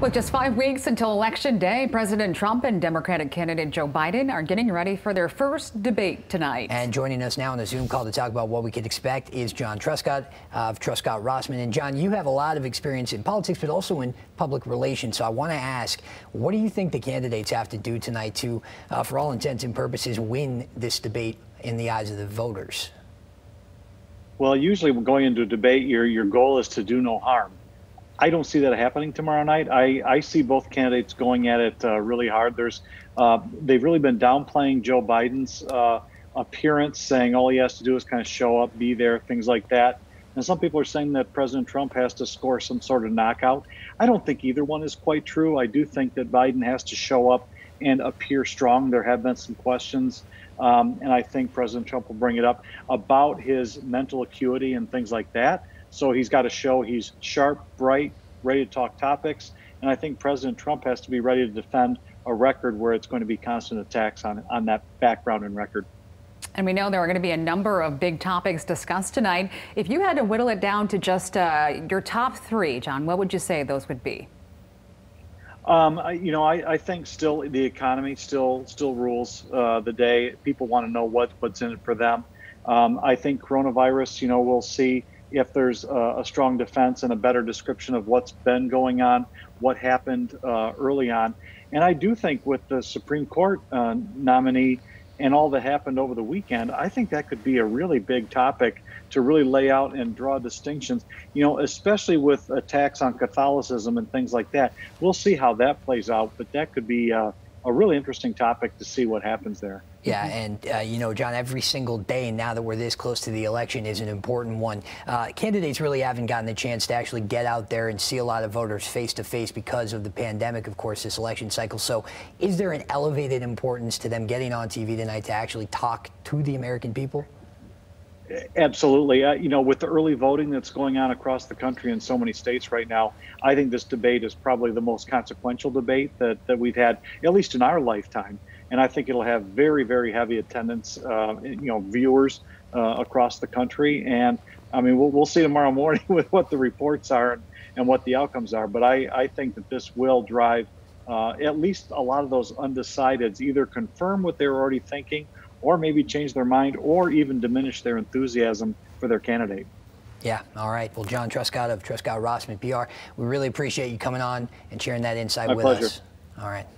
With just 5 weeks until Election Day, President Trump and Democratic candidate Joe Biden are getting ready for their first debate tonight. And joining us now on the Zoom call to talk about what we could expect is John Truscott of Truscott-Rossman. And John, you have a lot of experience in politics, but also in public relations. So I want to ask, what do you think the candidates have to do tonight to, for all intents and purposes, win this debate in the eyes of the voters? Well, usually going into a debate, your goal is to do no harm. I don't see that happening tomorrow night. I see both candidates going at it really hard. They've really been downplaying Joe Biden's appearance, saying all he has to do is kind of show up, be there, things like that. And some people are saying that President Trump has to score some sort of knockout. I don't think either one is quite true. I do think that Biden has to show up and appear strong. There have been some questions, and I think President Trump will bring it up about his mental acuity and things like that. So he's got to show he's sharp, bright, ready to talk topics. And I think President Trump has to be ready to defend a record where it's going to be constant attacks on that background and record. And we know there are going to be a number of big topics discussed tonight. If you had to whittle it down to just your top 3, John, what would you say those would be? I think still the economy still rules the day. People want to know what's in it for them. I think coronavirus, we'll see if there's a strong defense and a better description of what's been going on, what happened early on. And I do think with the Supreme Court nominee and all that happened over the weekend, I think that could be a really big topic to really lay out and draw distinctions, especially with attacks on Catholicism and things like that. We'll see how that plays out, but that could be a really interesting topic to see what happens there. Yeah, and John, every single day now that we're this close to the election is an important one. Candidates really haven't gotten the chance to actually get out there and see a lot of voters face to face because of the pandemic, of course, this election cycle. So is there an elevated importance to them getting on TV tonight to actually talk to the American people? Absolutely. With the early voting that's going on across the country in so many states right now, I think this debate is probably the most consequential debate that we've had, at least in our lifetime. And I think it'll have very, very heavy attendance, viewers across the country. And I mean, we'll see tomorrow morning with what the reports are and what the outcomes are. But I think that this will drive at least a lot of those undecideds either confirm what they were already thinking, or maybe change their mind, or even diminish their enthusiasm for their candidate. Yeah, all right. Well, John Truscott of Truscott-Rossman PR, we really appreciate you coming on and sharing that insight with us. My pleasure. All right.